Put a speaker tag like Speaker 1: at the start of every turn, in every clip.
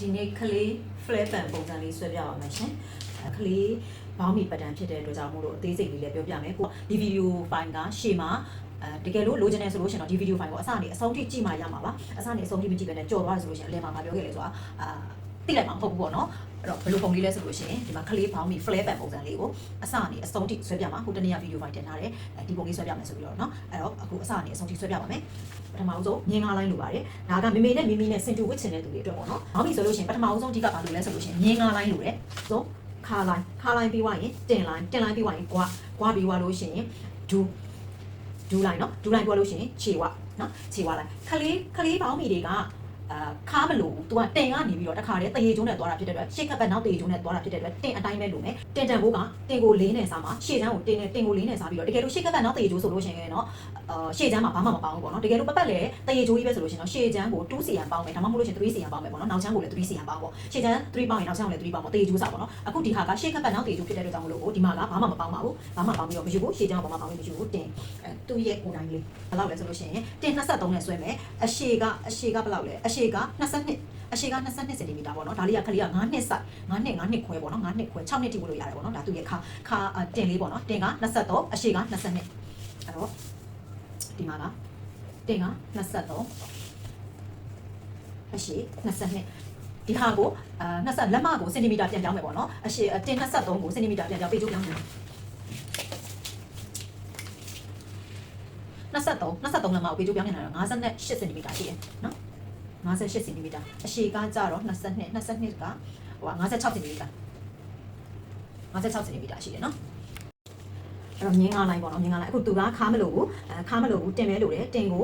Speaker 1: ဒီနေ့ကလေး flare pan ပုံစံလေးဆွဲပြပါမယ်ရှင်ကလေးဘောင်းမီပတန်ဖြစ်တဲ့အတွက်ကြောင့်မို့လို့အသေးစိတ်လေးလည်းပြောပြမယ်ကိုဒီဗီဒီယိုဖိုင်ကရှေ့မှာတကယ်လို့လိုချင်တယ်ဆိုလို့ရှင်တော့ဒီဗီဒီယိုဖိုင်ကိုအစနေအဆုံးထိကြည့်မှရမှာပါအစနေအဆုံးထိမကြည့်ဘဲနဲ့ကြော်သွားတယ်ဆိုလို့ရှင်အလဲမှာမပြောခဲ့လေဆိုတာသိလိုက်မှာမဟုတ်ဘူးပေါ့နော်အဲ့တော့ဘယ်လိုပုံလေးလဲဆိုလို့ရှိရင်ဒီမှာကလေးဘောင်းမီ flare pan ပုံစံလေးကိုအစနေအဆုံးထိဆွဲပြမှာဟိုတနေ့ကဗီဒီယိုဖိုင်တင်ထားတယ်ဒီပုံလေးဆွဲပြမယ်ဆိုပြီးတော့နော်အဲ့တော့အခုအစနေအဆုံးထိဆွဲပြပါမယ်ပထမဦးဆုံးမြင်းကားလိုင်းလိုပါတယ်ဒါကမေမေနဲ့မီမီနဲ့စင်တူဝစ်ချင်တဲ့သူတွေအတွက်ပေါ့နော်ဘောင်းမီဆိုလို့ရှိရင်ပထမဦးဆုံးဒီကဘာလို့လဲဆိုလို့ရှိရင်မြင်းကားလိုင်းလိုတယ်ဆိုခါလိုင်းပြီးွားရင်တင်လိုင်းပြီးွားရင်ကွာပြီးွားလို့ရှိရင်ဒူလိုင်းနော်ဒူလိုင်းပြောလို့ရှိရင်ခြေဝနော်ခြေဝလိုင်းခလေးဘောင်းမီတွေကခါမလို့သူကတင်ကနေပြီးတော့တခါတည်းတရေကျုံးနဲ့သွားတာဖြစ်တဲ့အတွက်ရှေ့ကပ်ဘက်နောက်တရေကျုံးနဲ့သွားတာဖြစ်တဲ့အတွက်တင်အတိုင်းပဲလိုမယ်တင်တန်ဘိုးကတင်ကိုလေးနဲ့စားမှာရှေ့ချမ်းကိုတင်ကိုလေးနဲ့စားပြီးတော့တကယ်လို့ရှေ့ကပ်ဘက်နောက်တရေကျိုးဆိုလို့ရှိရင်တော့ရှေ့ချမ်းမှာဘာမှမပေါင်းဘူးပေါ့နော်တကယ်လို့ပတ်လေတရေကျိုးကြီးပဲဆိုလို့ရှိရင်တော့ရှေ့ချမ်းကို2စီရန်ပေါင်းမယ်ဒါမှမဟုတ်လို့ရှိရင်3စီရန်ပေါင်းမယ်ပေါ့နော်နောက်ချမ်းကိုလည်း3စီရန်ပေါင်းပေါ့ရှေ့ချမ်း3ပေါင်းရင်နောက်ချမ်းကိုလည်း3ပေါင်းပေါ့တရေကျိုးစားပေါ့နော်အခုဒီဟာကရှေ့ကပ်ဘက်နောက်တရေကျိုးဖြစ်တဲ့အတွက်ကြောင့်မလို့ဒီမှာကဘာမှမပေါင်းပါဘူးဘာမှပေါင်းပြီးတော့မရှိဘူးရှေ့ချမ်းကဘာမှပေါင်းပြီးမရှိဘူးတင်သူ့ရဲ့ကိုယ်တိုင်လေးဘယ်လောက်လဲဆိုလို့ရှိရင်တင်23နဲ့ဆွဲမယ်အရှေ့ကဘယ်လောက်လဲအရှေ့က22အရှိက22စင်တီမီတာပေါ့နော်ဒါလေးကခလေးက9နှစ်ဆိုင်9နှစ်ခွဲပေါ့နော်9နှစ်ခွဲ6နှစ်ထိဝင်လို့ရတယ်ပေါ့နော်ဒါသူ့ရဲ့ခါတင်လေးပေါ့နော်တင်က23အရှိက22အဲ့တော့ဒီမှာကတင်က23အရှိ22ဒီဟာကို20လက်မကိုစင်တီမီတာပြန်ပြောင်းမယ်ပေါ့နော်အရှိတင်23ကိုစင်တီမီတာပြန်ပြောင်းပေကျိုးပြောင်းမယ်23လက်မကိုပေကျိုးပြောင်းနေတာ58စင်တီမီတာရှိတယ်နော်58စင်တီမီတာအရှည်ကကြတော့22ကဟို56စင်တီမီတာ56စင်တီမီတာရှိတယ်နော်အဲ့တော့မြင်းကားလိုင်းပေါ့နော်မြင်းကားလိုင်းအခုသူကခါမလို့ဘူးတင်မဲလို့တယ်တင်ကို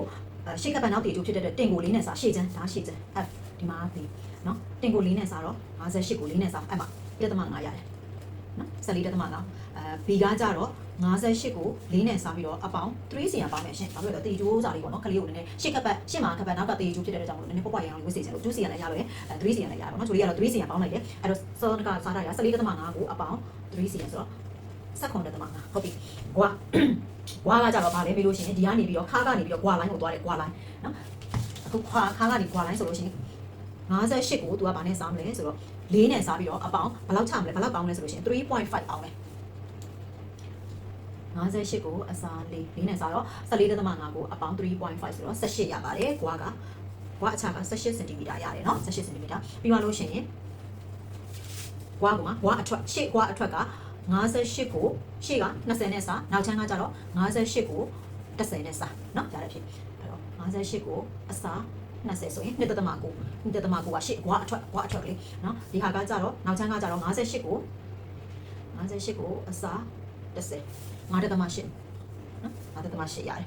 Speaker 1: ရှေ့ကပ်ပန်နောက်တည်ကျိုးဖြစ်တဲ့အတွက်တင်ကိုလေးနဲ့စားရှေ့ချမ်းဒါရှေ့ချမ်းအဲ့ဒီမှာဒီနော်တင်ကိုလေးနဲ့စားတော့58ကိုလေးနဲ့စားအဲ့မှာ1.5ရတယ်နော်14.5B ကကြတော့58ကို4နဲ့စားပြီးတော့အပေါင်း3စီရပေါင်းမယ်ရှင်ဘာလို့လဲတေဂျိုးစာလေးပေါ့နော်ခလေးကိုနည်းနည်းရှေ့ကပ်ပတ်ရှေ့မှာကပ်ပတ်နောက်ကတေဂျိုးဖြစ်တဲ့အတွက်ကြောင့်မလို့နည်းနည်းပေါ့ရအောင်ဝစ်စေချင်လို့2စီရလည်းရလို့3စီရလည်းရပါတော့ဂျိုလေးကတော့3စီရပေါင်းလိုက်တယ်အဲ့တော့စောကစားတာရ14.5ကိုအပေါင်း3စီရဆိုတော့19.5ဟုတ်ပြီဂွာကကြတော့ဗာလဲမေးလို့ရှိရင်ဒီကနေပြီးတော့ခါကနေပြီးတော့ဂွာလိုင်းကိုသွားတယ်ဂွာလိုင်းနော်အခုခါကနေဂွာလိုင်းဆိုလို့ရှိရင်58ကို तू ကဗာနဲ့စားမလဲဆိုတော့4နဲ့စားပြီးတော့အပေါင်းဘယ်လောက်ချမလဲဘယ်လောက်ပေါင်းလဲဆိုလို့ရှိရင် 3.5 အောင်မယ်58ကိုအစား4နဲ့စားတော့14.5ကိုအပေါင်း 3.5 ဆိုတော့18ရပါတယ်ဂွာအချာက18စင်တီမီတာရတယ်เนาะ18စင်တီမီတာပြီးသွားလို့ရှိရင်ဂွာအထွက်ရှေ့ဂွာအထွက်က58ကိုရှေ့က20နဲ့စားနောက်ချမ်းကကြတော့58ကို10နဲ့စားเนาะရတယ်ဖြစ်အဲ့တော့58ကိုအစား20ဆိုရင်2.9ကရှေ့ဂွာအထွက်ကလေးเนาะဒီဟာကကြတော့နောက်ချမ်းကကြတော့58ကိုအစား109.8နော်9.8ရတယ်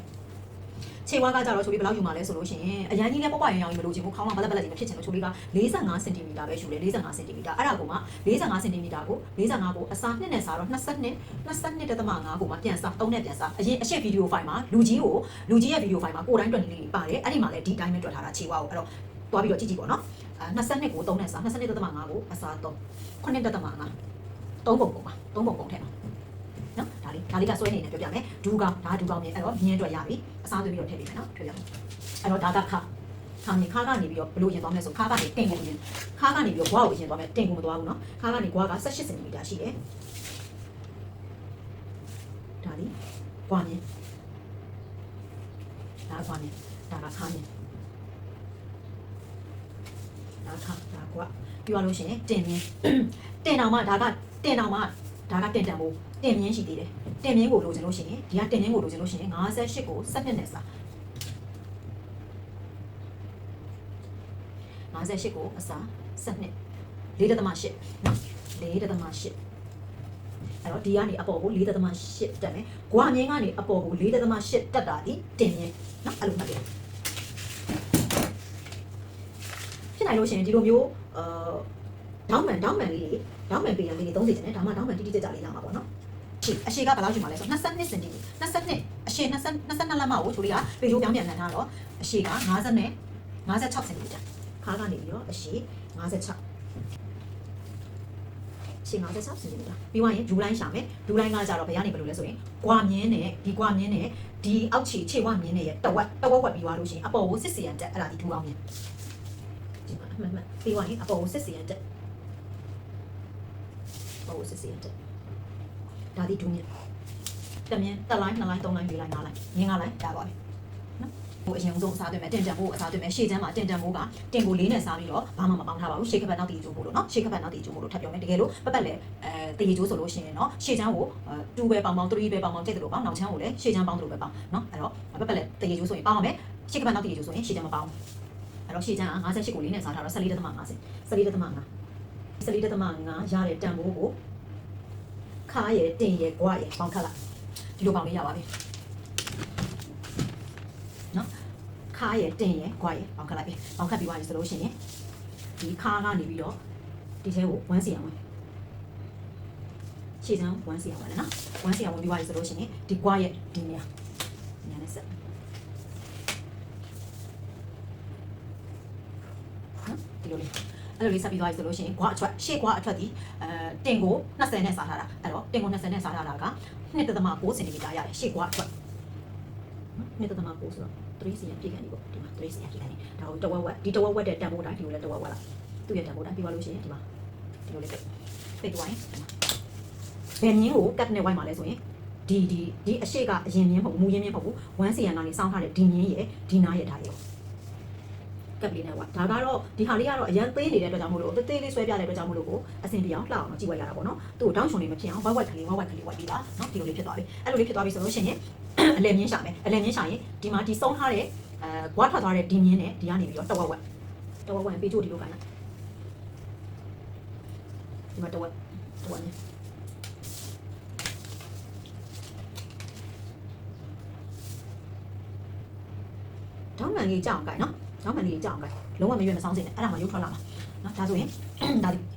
Speaker 1: ခြေဝါးကကြတော့ချိုလေးဘယ်လောက်ယူမှာလဲဆိုလို့ရှိရင်အရန်ကြီးလဲပေါ့ရောင်မလို့ချင်ဘူးခေါင်းကဘလက်ကြီးမဖြစ်ချင်လို့ချိုလေးက45စင်တီမီတာပဲယူတယ်45စင်တီမီတာအဲ့ဒါကိုမှ45စင်တီမီတာကို45ကိုအစား2နဲ့စားတော့22.5ကိုမှပြန်စား3နဲ့ပြန်စားအရင်အရှက်ဗီဒီယိုဖိုင်မှာလူကြီးရဲ့ဗီဒီယိုဖိုင်မှာကိုယ်တိုင်းတွက်လေးလေးပါတယ်အဲ့ဒီမှာလဲဒီတိုင်းပဲတွက်ထားတာခြေဝါးကိုအဲ့တော့သွားပြီးတော့ကြည့်ပေါ့နော်22ကို3နဲ့စား22.5ကိုအစား3 9.5 3ပုံထည့်ပါနော်ဒါလေးကဆွဲနေတယ်ပြောပြမယ်ဒူးကောင်းမြင်အဲ့တော့မြင်းအတွက်ရပြီအစားသွင်းပြီးတော့ထည့်ပေးမယ်နော်ထည့်ပြမယ်အဲ့တော့ဒါကခါကနေပြီးတော့ဘလို့ရင်သွားမလဲဆိုခါကနေတင်ကိုရင်ခါကနေပြီးတော့ဂွားကိုရင်သွားမယ်တင်ကိုမသွားဘူးနော်ခါကနေဂွားက18စင်တီမီတာရှိတယ်ဒါလေးဂွားမြင်ဒါကခါမြင်ဒါဂွားပြီးသွားလို့ရှိရင်တင်မြင်တင်တောင်မှဒါကတင်တန်ဖို့တင်မြင်းရှိသေးတယ်တင်မြင်းကိုလိုချင်လို့ရှိရင်ဒီကတင်မြင်းကိုလိုချင်လို့ရှိရင်58ကို12နဲ့စား58ကိုအစား12 4.8နော်4.8အဲ့တော့ဒီကနေအပေါ်ကို4.8တက်မယ်ဂွာမြင်းကနေအပေါ်ကို4.8တက်တာဒီတင်မြင်းနော်အဲ့လိုမှတ်တယ်ဖြစ်နိုင်လို့ရှိရင်ဒီလိုမျိုးဒေါင်းမန်လေးပေးရလေး30ကျန်တယ်ဒါမှဒေါင်းမန်တိတိကျကျလေးရမှာပေါ့နော်အရှိကဘယ်လောက်ယူမှာလဲဆို22စင်တီမီတာ22အရှိ22လက်မကိုချိုလေးကပေချိုးပြောင်းပြန်လှန်ထားတော့အရှိက56စင်တီမီတာခါကနေပြီးတော့အရှိ56စင်တီမီတာပြီးသွားရင်ဒူလိုင်းရှာမယ်ဒူလိုင်းကကြတော့ဘယ်ကနေဘယ်လိုလဲဆိုရင်ကွာမြင်းနဲ့ဒီအောက်ခြေဝမြင်းနဲ့ရဲ့တဝက်ပြီးသွားလို့ရှိရင်အပေါ်ကိုစစ်စီရန်တက်အဲ့ဒါဒီဒူအောင်မြင်းဒီမှာ မှန်ပြီးသွားရင်အပေါ်ကိုစစ်စီရန်တက်ပေါ်ကိုစစ်စီရန်တက်ဒါဒီဒူးမြင့်တက်မြင့်တက်လိုက်2လိုက်3လိုက်4လိုက်5လိုက်ငင်း5လိုက်ဒါပါပဲနော်ဟိုအရင်ဆုံးအစားသွင်းမယ်တင်တန်ဖို့အစားသွင်းမယ်ရှေ့ချမ်းမှာတင်တန်ဖို့ကတင်ကိုလေးနဲ့စားပြီးတော့ဘာမှမပေါင်းထားပါဘူးရှေ့ခပတ်နောက်တည်ကျိုးဖို့လို့နော်ရှေ့ခပတ်နောက်တည်ကျိုးဖို့လို့ထပ်ပြောမယ်တကယ်လို့ပတ်လေတည်ကျိုးဆိုလို့ရှိရင်နော်ရှေ့ချမ်းကို2ပဲပေါင်းပေါင်း3ပဲပေါင်းပေါင်းကြိတ်တယ်လို့ပေါင်းနောက်ချမ်းကိုလည်းရှေ့ချမ်းပေါင်းတယ်လို့ပဲပေါင်းနော်အဲ့တော့ပတ်လေတည်ကျိုးဆိုရင်ပေါင်းအောင်မယ်ရှေ့ခပတ်နောက်တည်ကျိုးဆိုရင်ရှေ့ချမ်းမပေါင်းအဲ့တော့ရှေ့ချမ်းက58ကိုလေးနဲ့စားထားတော့14.5ရတဲ့တန်ဖိုးကိုခါရယ်တင်ရယ်ကွာရယ်ပေါင်းခတ်လိုက်ဒီလိုပေါင်းလေးရပါပြီနော်ခါရယ်တင်ရယ်ကွာရယ်ပေါင်းခတ်လိုက်ပြီပေါင်းခတ်ပြီးသွားပြီဆိုလို့ရှိရင်ဒီခါကနေပြီးတော့ဒီထဲကို1စီအောင်ဝင်ရှေ့ချမ်း1စီအောင်ဝင်နော်1စီအောင်ဝင်ပြီးသွားပြီဆိုလို့ရှိရင်ဒီကွာရယ်ဒီနေရာညာနဲ့ဆက်နော်ဒီလိုလေးအဲ့လိုလေးဆက်ပြီးသွားပြီဆိုလို့ရှိရင်ကွာအထွက်ရှေ့ကွာအထွက်ဒီတင်ကို20နဲ့စားထားတာအဲ့တော့တင်ကို20နဲ့စားထားတာက1.9 cm ရတယ်ရှေ့ကွာအထွက်1.9ဆိုတော့3 cm ပြည့်ကန်ဒီပေါ့ဒီမှာ3 cm ပြည့်ကန်ဒီဒါကိုတဝက်ဝက်ဒီတဝက်ဝက်တဲ့တန်ဖိုးတိုင်းဒီလိုလဲတဝက်ဝက်လာသူ့ရဲ့တန်ဖိုးတိုင်းပြီးသွားလို့ရှိရင်ဒီမှာဒီလိုလေးပိတ်သွားရင်ဘယ်မြင်းကိုကတ်နဲ့ဝိုင်းမှာလဲဆိုရင်ဒီအရှိကအရင်မြင်းမဟုတ်ဘူးမူရင်းမြင်းမဟုတ်ဘူး1 cm ကနေစောင်းထားတဲ့ဒီမြင်းရဲ့ဒီနားရဲ့ဒါရဲ့ကပ်လေးနဲ့ဝါဒါကတော့ဒီဟာလေးကတော့အရန်သေးနေတဲ့အတွက်ကြောင့်မို့လို့သေးလေးဆွဲပြတဲ့အတွက်ကြောင့်မို့လို့ကိုအဆင်ပြေအောင်လှအောင်ကြည့်ဝရတာပေါ့နော်သူ့ကိုတောင်းချုံနေမဖြစ်အောင်ဝက်ကလေးဝက်ပြီးပါနော်ဒီလိုလေးဖြစ်သွားပြီအဲ့လိုလေးဖြစ်သွားပြီဆိုလို့ရှိရင်အလဲမြင်းရှာမယ်အလဲမြင်းရှာရင်ဒီမှာဒီဆုံးထားတဲ့ဘွားထွက်သွားတဲ့ဒီမြင်းနဲ့ဒီကနေပြီးတော့တဝက်ပေးချို့ဒီလိုခိုင်းလိုက်ဒီမှာတဝက်မြင်းတောင်းမှန်ကြီးကြောက်အောင်ကိုင်နော်ကျောင်းမလေးကြောက်အောင်လုံးဝမရွေးမဆောင်စင်နဲ့အဲ့ဒါမှရုပ်ထွက်လာမှာနော်ဒါဆိုရင်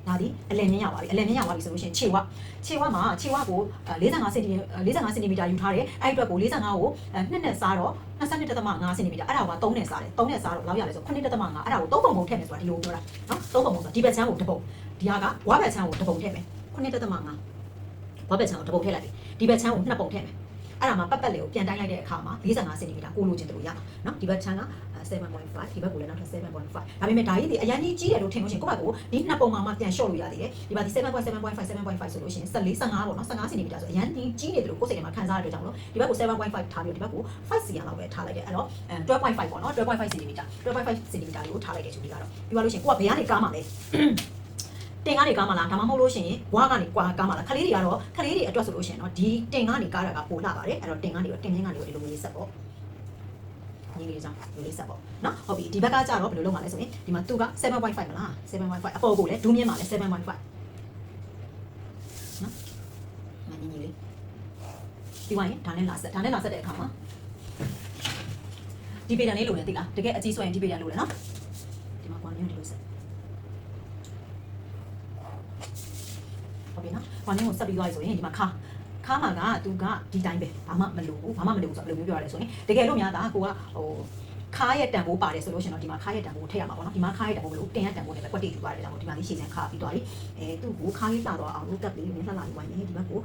Speaker 1: ဒါဒီအလယ်မြင်းရပါပြီအလယ်မြင်းရပါပြီဆိုလို့ရှိရင်ခြေဝမှာခြေဝကို45 cm ယူထားတယ်အဲ့အတွက်ကို45ကို2နဲ့စားတော့22.5 cm အဲ့ဒါက3နဲ့စားတယ်3နဲ့စားတော့လောက်ရတယ်ဆို9.5အဲ့ဒါကို3ပုံပုံထည့်မယ်ဆိုတာဒီလိုပြောတာနော်3ပုံပုံဆိုဒီဘက်ချမ်းကိုတစ်ပုံဒီဟာကဝါဘက်ချမ်းကိုတစ်ပုံထည့်မယ်9.5ဝါဘက်ချမ်းကိုတစ်ပုံထည့်လိုက်ပြီဒီဘက်ချမ်းကို2ပုံထည့်မယ်အဲ့ဒါမှပတ်လေးကိုပြန်တိုင်းလိုက်တဲ့အခါမှာ45 cm ကိုလိုချင်တယ်လို့ရမှာနော်ဒီဘက်ချမ်းက7.5 ဒီဘက်ကိုလည်းနောက်ထပ် 7.5 ဒါပေမဲ့ဒါကြီးဒီအရင်ကြီးတယ်လို့ထင်လို့ရှိရင်ကိုယ့်ဘက်ကိုဒီနှစ်ပုံမှာပြန်လျှော့လို့ရသေးတယ်ဒီမှာဒီ 7.5 ဆိုလို့ရှိရင်14 15ပေါ့နော်15 cm ဆိုအရင်ကြီးတယ်လို့ကိုယ်စိတ်ထဲမှာခံစားရတဲ့အတွက်ကြောင့်လို့ဒီဘက်ကို 7.5 ထားပြီးဒီဘက်ကို5 cm လောက်ပဲထားလိုက်တယ်အဲ့တော့12.5 ပေါ့နော်12.5 cm ကိုထားလိုက်တယ်ဆိုပြီးတော့ပြီးသွားလို့ရှိရင်ကိုကဘယ်ကနေကားမှာလဲတင်ကနေကားမှာလားဒါမှမဟုတ်လို့ရှိရင်ဘွားကနေကားမှာလားခလေးတွေအတွက်ဆိုလို့ရှိရင်တော့ဒီတင်ကနေကားတာကပိုလှပါတယ်အဲ့တော့တင်ကနေတော့တင်မြင်းကနေတော့ဒီလိုမျိုးဆက်ပေါ့ညီလေးကြောင့်လူလေးဆက်ပေါ့နော်ဟုတ်ပြီဒီဘက်ကကြတော့ဘယ်လိုလုပ်မှာလဲဆိုရင်ဒီမှာသူက 7.5 မလား 7.5 အပေါ်ကိုလည်းဒူးမြင့်မှာလည်း 7.5 နော်ညီလေးဒီဝိုင်းဒါနဲ့လာဆက်တဲ့အခါမှာဒီပေတံလေးလိုနေသိလားတကယ်အကြီးဆိုရင်ဒီပေတံလိုလေနော်ဒီမှာကွာမျိုးဒီလိုဆက်ဟုတ်ပြီနော်ကွာမျိုးကိုဆက်ပြီးသွားပြီဆိုရင်ဒီမှာခါမှာကသူကဒီတိုင်းပဲဘာမှမလိုဘူးဆိုတော့ဘယ်လိုမျိုးပြောရလဲဆိုရင်တကယ်လို့များတာကိုကဟိုခါရဲ့တန်ဖိုးပါတယ်ဆိုလို့ရှင်တော့ဒီမှာခါရဲ့တန်ဖိုးထည့်ရမှာပေါ့နော်ဒီမှာခါရဲ့တန်ဖိုးလို့တင်ရတန်ဖိုးနဲ့ပဲကွက်တိယူပါတယ်ဒါမို့ဒီမှာလေးရှည်စံခါပြီးသွားပြီသူ့ကိုခါလေးလာတော့အောင်လို့တက်ပြီးနင်းလှလာပြီးဝိုင်းနေဒီဘက်ကို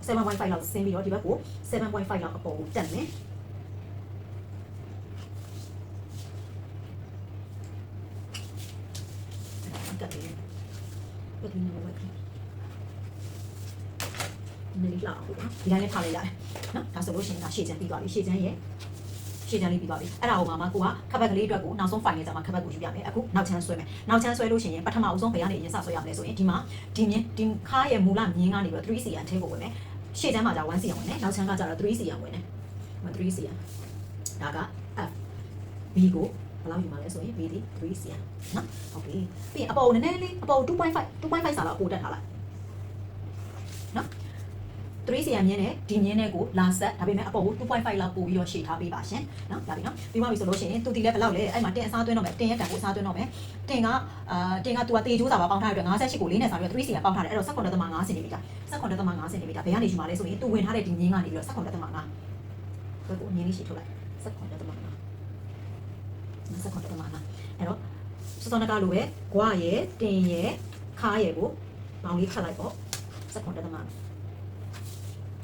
Speaker 1: 7.5 လောက်ဆင်းပြီးတော့ဒီဘက်ကို 7.5 လောက်အပေါ်ကိုတက်မယ်တက်ပြီးနေဝက်နေလိမ့်လောက်ပေါ့နော်ဒီတိုင်းလေးထားလိုက်ရတယ်နော်ဒါဆိုလို့ရှိရင်ဒါရှေ့ချမ်းပြီးသွားပြီရှေ့ချမ်းလေးပြီးသွားပြီအဲ့ဒါကိုမှကိုကခက်ဘက်ကလေးအတွက်ကိုနောက်ဆုံး file နဲ့ကြာမှခက်ဘက်ကိုယူပြမယ်အခုနောက်ချမ်းဆွဲမယ်နောက်ချမ်းဆွဲလို့ရှိရင်ပထမအဦးဆုံးဘယ်ကနေအရင်စဆွဲရမလဲဆိုရင်ဒီမှာဒီခါရဲ့မူလမြင်းကနေပြီးတော့ 3cm ထဲကိုဝင်မယ်ရှေ့ချမ်းမှာကြာ 1cm ဝင်တယ်နောက်ချမ်းကကြာတော့ 3cm ဝင်တယ် 3cm ဒါက F B ကိုဘယ်လောက်ယူမှာလဲဆိုရင် B ဒီ 3cm နော်ဟုတ်ပြီပြီးရင်အပေါ်နည်းနည်းလေးအပေါ် 2.5 စာလောက်ပို့တက်ထားလိုက်နော်3cm မြင်းနဲ့ဒီမြင်းနဲ့ကိုလာဆက်ဒါပေမဲ့အပေါ်ကို 2.5 လောက်ပို့ပြီးတော့ရှေ့ထားပေးပါရှင်နော်ဒါပြီနော်ပြီးသွားပြီဆိုလို့ရှိရင်သူတီလည်းဘယ်လောက်လဲအဲ့မှာတင်အစားသွင်းတော့မယ်တင်ရဲ့တန်ကိုအစားသွင်းတော့မယ်တင်ကသူကတေချိုးစာပါပေါင်းထားတဲ့အတွက်58ကို4နဲ့စားပြီးတော့ 3cm ပေါင်းထားတယ်အဲ့တော့ 17.5 cm 17.5 cm ဘယ်ကနေယူမှာလဲဆိုရင်သူဝင်ထားတဲ့ဒီမြင်းကနေပြီးတော့ 17.5 ဘယ်ကိုမြင်းလေးရှေ့ထုတ်လိုက် 17.5 အဲ့တော့စောစောနကလိုပဲဂွားရဲ့တင်ရဲ့ခါရဲ့ကိုပေါင်းလေးခတ်လိုက်ပေါ့ 17.5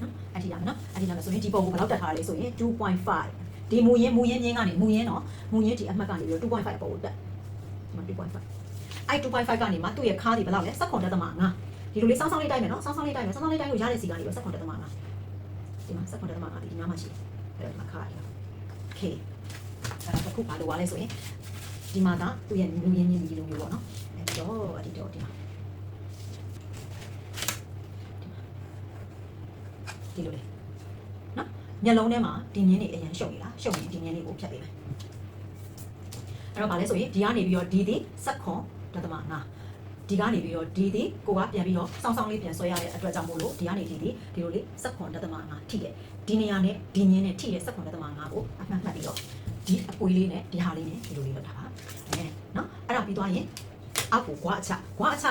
Speaker 1: နော်အထီးရမယ်နော်အထီးရမယ်ဆိုရင်ဒီပုံကိုဘယ်လောက်တက်ထားလဲဆိုရင် 2.5 ဒီမူရင်းမြင်းကနေမူရင်းဒီအမှတ်ကနေပြီးတော့ 2.5 အပေါ်ကိုတက် ဒီမှာ 2.5 အဲ့ 2.5 ကနေမှသူ့ရဲ့ခါးဒီဘယ်လောက်လဲ16.5ဒီလိုလေးစောင်းစောင်းလေးတိုင်းမယ်နော်စောင်းစောင်းလေးတိုင်းမယ်စောင်းစောင်းလေးတိုင်းလို့ရတဲ့စီကနေပြီး16.5ဒီမှာ16.5ဒီနားမှာရှိတယ်အဲ့ဒါဒီမှာခါရတယ်โอเคအဲ့ဒါခုဘာလို့ လဲဆိုရင်ဒီမှာကသူ့ရဲ့လူရင်းဒီလိုမျိုးပေါ့နော်အဲ့တော့ဒီမှာဒီလိုလေနော်မျက်လုံးထဲမှာဒီမြင်းတွေအရင်ရှုပ်နေလားရှုပ်ရင်ဒီမြင်းတွေကိုဖြတ်ပေးမယ်အဲ့တော့ဗာလဲဆိုရင်ဒီကနေပြီးတော့ဒီသည်16.5ဒီကနေပြီးတော့ဒီသည်ကိုကပြန်ပြီးတော့စောင်းစောင်းလေးပြန်ဆွဲရတဲ့အတွက်ကြောင့်မို့လို့ဒီကနေဒီသည်ဒီလိုလေး16.5ထိတယ်ဒီနေရာနဲ့ဒီမြင်းနဲ့ထိတဲ့16.5ကိုအမှတ်မှတ်ပြီးတော့ဒီအပွေးလေးနဲ့ဒီဟာလေးနဲ့ဒီလိုလေးလုပ်တာပါနော်အဲ့ဒါပြီးသွားရင်အောက်ကိုဂွားအချ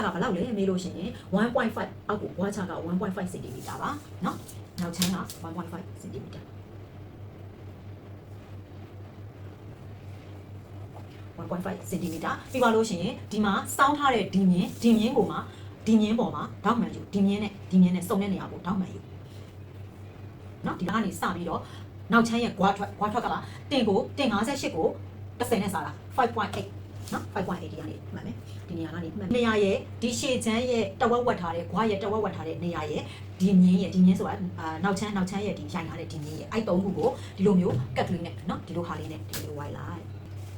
Speaker 1: ကဘယ်လောက်လဲမေးလို့ရှိရင် 1.5 အောက်ကိုဂွားအချက 1.5 cm ပါနော်နောက်ချမ်းက 1.5 cm 1.5 cm ပြီးသွားလို့ရှိရင်ဒီမှာစောင်းထားတဲ့ဒီမြင်းကိုမှဒီမြင်းပေါ်မှာတောက်မှန်ယူဒီမြင်းနဲ့စုံတဲ့နေရာကိုတောက်မှန်ယူနော်ဒီကနေစပြီးတော့နောက်ချမ်းရဲ့ဂွားထွက်ကပါတင်58ကို10နဲ့စားတာ 5.8 နော် 5.8 ဒီကနေမှတ်မယ်ဒီနေရာကနေမှတ်နေရာရဲ့ဒီရှေ့ချမ်းရဲ့တဝက်ဝတ်ထားတဲ့ဂွားရဲ့တဝက်ဝတ်ထားတဲ့နေရာရဲ့ဒီမြင်းဆိုတာနောက်ချမ်းရဲ့ဒီရိုင်ထားတဲ့ဒီမြင်းရဲ့အဲ့သုံးခုကိုဒီလိုမျိုးကတ်ကလေးနဲ့နော်ဒီလိုခါလေးနဲ့ဒီလိုဝိုင်းလိုက်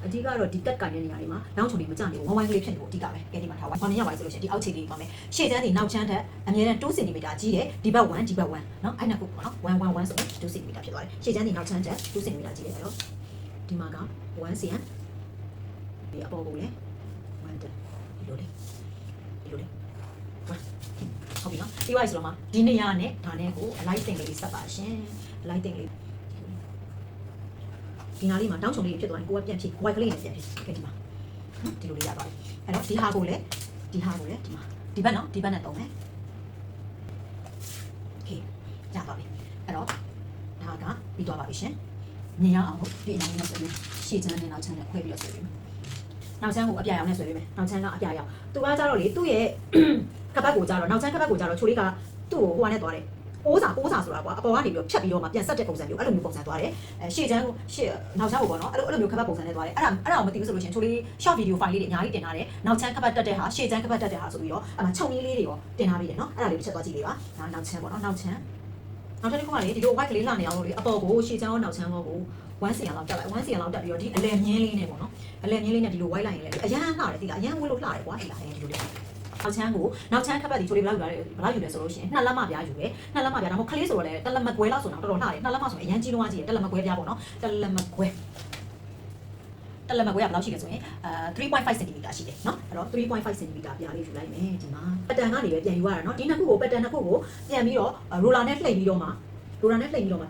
Speaker 1: အဓိကတော့ဒီကတ်ကင်တဲ့နေရာတွေမှာနောက်ချုံတွေမကြနေဘူးဝိုင်းကလေးဖြစ်နေဖို့အဓိကပဲကဲဒီမှာထားဝိုင်းခေါင်းရပါဆိုလို့ရှိရင်ဒီအောက်ခြေလေးပါမယ်ရှေ့ချမ်းဒီနောက်ချမ်းထက်အမြဲတမ်း2 cm ကြီးတယ်ဒီဘက်1ဒီဘက်1နော်အဲ့နှစ်ခုပေါ့နော်1ဆိုရင်2 cm ဖြစ်သွားတယ်ရှေ့ချမ်းဒီနောက်ချမ်းထက်2 cm ကြီးတယ်အဲ့တော့ဒီမှာက1 cm ဒီအပေါ်ကိုလည်း1တက်ဒီလိုလေးဟုတ်ပြီနော်ပြီးသွားပြီဆိုတော့မှဒီနေရာနဲ့ဒါနဲ့ကိုအလိုက်တင်ကလေးဆက်ပါရှင်အလိုက်တင်ကလေးဒီနားလေးမှာတောင်းချုံလေးဖြစ်သွားရင်ကိုကပြန်ဖြည့် white ကလေးနဲ့ပြန်ဖြည့်ခဲ့ဒီမှာဒီလိုလေးရသွားပြီအဲ့တော့ဒီဟာကိုလည်းဒီမှာဒီဘက်နော်ဒီဘက်နဲ့တုံးမယ်โอเคရပါပြီအဲ့တော့ဒါကပြီးသွားပါပြီရှင်မြင်ရအောင်ဒီအနိုင်နဲ့ဆိုပြီးရှေ့ချမ်းနဲ့နောက်ချမ်းနဲ့ခွဲပြီးတော့ဆိုပြီးနောက်ချမ်းကိုအပြာရောင်နဲ့ဆွဲပေးမယ်နောက်ချမ်းကအပြာရောင်သူကကြတော့လေသူ့ရဲ့ကပတ်ကိုကြတော့နောက်ချမ်းကပတ်ကိုကြတော့ချိုလေးကသူ့ကိုဟိုကနေသွားတယ်ပိုးစာဆိုတာကွာအပေါ်ကနေပြီးတော့ဖြတ်ပြီးတော့မှပြန်ဆက်တဲ့ပုံစံမျိုးအဲ့လိုမျိုးပုံစံသွားတယ်ရှေ့ချမ်းကိုနောက်ချမ်းကိုပေါ့နော်အဲ့လိုမျိုးကပတ်ပုံစံနဲ့သွားတယ်အဲ့ဒါကိုမသိဘူးဆိုလို့ရှိရင်ချိုလေး short video file လေးတွေအများကြီးတင်ထားတယ်နောက်ချမ်းကပတ်တက်တဲ့ဟာရှေ့ချမ်းကပတ်တက်တဲ့ဟာဆိုပြီးတော့အမှခြုံလေးလေးတွေရောတင်ထားပြီးတယ်နော်အဲ့ဒါလေးတစ်ချက်သွားကြည့်လေးပါဒါနောက်ချမ်းပေါ့နော်နောက်ချမ်းတစ်ခုကလေဒီလို white ကလေးလှနေအောင်လို့လေအပေါ်ကိုရှေ့ချမ်းရောနောက်ချမ်းရောကို1 cm လောက်တက်လိုက်1 cm လောက်တက်ပြီးတော့ဒီအလဲမြင်းလေးနဲ့ပေါ့နော်အလဲမြင်းလေးနဲ့ဒီလို white လိုက်ရင်လည်းအရန်လှတယ်ဒီကအရန်ဝှက်လို့လှတယ်ကွာဒီလားဒီလိုလေးနောက်ချမ်းခပ်ပတ်ဒီချိုလေးဘယ်လောက်ယူလဲဆိုလို့ရှိရင်2လက်မပြားယူတယ်2လက်မပြားဒါမှမဟုတ်ခလေးဆိုတော့လည်း1လက်မကွဲလောက်ဆိုတော့တော်တော်လှတယ်2လက်မဆိုရင်အရန်ကြီးလုံးဝကြီးတယ်1လက်မကွဲပြားပေါ့နော်1လက်မကွဲကဘယ်လောက်ရှိလဲဆိုရင်3.5 cm ရှိတယ်เนาะအဲ့တော့3.5 cm ပြားလေးယူလိုက်မယ်ဒီမှာပတ်တန်ကနေပဲပြန်ယူရတာเนาะဒီနှစ်ခုကိုပတ်တန်နှစ်ခုကိုပြန်ပြီးတော့ရိုလာနဲ့လှိမ့်ပြီးတော့မှ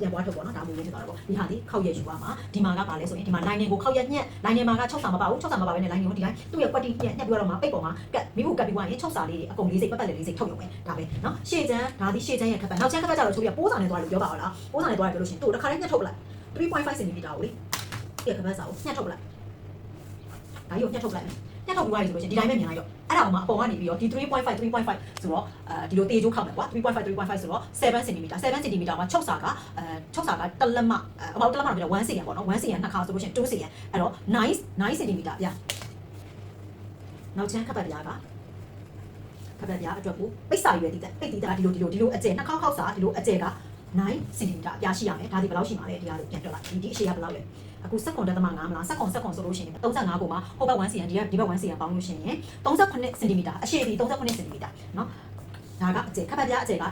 Speaker 1: ပြန်ပွားထုတ်ပေါ့နော်ဒါမျိုးလေးဖြစ်သွားတာပေါ့ဒီဟာဒီခောက်ရက်ယူပါမှာဒီမှာကပါလဲဆိုရင်ဒီမှာ lining ကိုခောက်ရက်ညက် lining မှာက6စာမပါဘူး6စာမပါဘဲနဲ့ lining ကိုဒီတိုင်းသူ့ရဲ့ quality ညက်ပြီးတော့မှပိတ်ပေါ်မှာကတ်မိဖို့ကတ်ပြီးသွားရင်6စာလေးတွေအကုန်လေးစိတ်ပတ်ပတ်လေးစိတ်ထုတ်ရုံပဲဒါပဲเนาะရှေ့ချမ်းဒါဒီရှေ့ချမ်းရဲ့ခပ်ပတ်နောက်ချမ်းခပ်ပတ်ကြတော့ချိုးပြပိုးစာနဲ့သွားလို့ပြောပါလားပိုးစာနဲ့သွားတယ်ပြောလို့ရှိရင်သူ့တစ်ခါလေးညက်ထုတ်လိုက်3.5 cm ကိုလေဒီခပ်ပတ်စာကိုညက်ထုတ်လိုက်ဒါရုပ်ညက်ထုတ်လိုက်ညက်ထုတ်ပြီးသွားပြီဆိုလို့ရှိရင်ဒီတိုင်းပဲမြင်လိုက်တော့အဲ့ဒါမှအပေါ်ကနေပြီးတော့ဒီ 3.5 ဆိုတော့ဒီလိုတေးကျိုးခောက်မယ်ကွာ 3.5 ဆိုတော့7 cm 7 cm မှာ6စာကတလက်မအပေါက်တလက်မတော့ပြ1 cm ပေါ့နော်1 cm နှစ်ခါဆိုလို့ရှိရင်2 cm အဲ့တော့9 cm ပြနောက်ချမ်းခပ်ပတ်ပြားကခပ်ပတ်ပြားအတွက်ကိုပိတ်စာရွယ်တည်တဲ့ပိတ်တည်တာဒီလိုအကျယ်နှစ်ခေါက်စာဒီလိုအကျယ်က9 cm အပြားရှိရမယ်ဒါဒီဘယ်လောက်ရှိမှာလဲဒီကလိုပြန်တွက်လိုက်ဒီအရှိရဘယ်လောက်လဲအခု7.5မလား7ဆိုလို့ရှိရင်35ကိုမှဟိုဘက်1 cm ဒီဘက်1 cm ပေါင်းလို့ရှိရင်38 cm အရှည်ဒီ38 cm เนาะဒါကအကျယ်ခပ်ပတ်ပြားအကျယ်က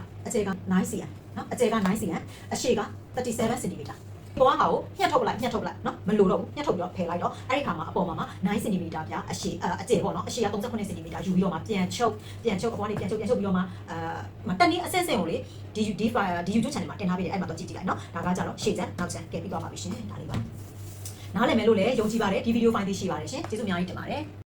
Speaker 1: 9 cm เนาะအကျယ်က9 cm အရှည်က37 cm ပေါ်ဟာကိုညှက်ထုတ်လိုက်เนาะမလိုတော့ဘူးညှက်ထုတ်ပြီးတော့ဖယ်လိုက်တော့အဲ့ဒီခါမှာအပေါ်မှာ9 cm ပြားအရှည်အကျယ်ပေါ့เนาะအရှည်က38 cm ယူပြီးတော့မှပြန်ချုပ်အပေါ်ကနေပြန်ချုပ်ပြီးတော့မှတနည်းအဆင့်ကိုလေဒီ YouTube channel မှာတင်ထားပြီးတယ်အဲ့မှာတော့ကြည့်လိုက်เนาะဒါကကြတော့ရှေ့ချမ်းနောက်ချမ်းကဲပြီးသွားပါပြီရှင်ဒါလေးပါနားလည်မယ်လို့လည်းယုံကြည်ပါတယ်ဒီဗီဒီယိုဖိုင်သိရှိပါတယ်ရှင်ကျေးဇူးအများကြီးတင်ပါတယ်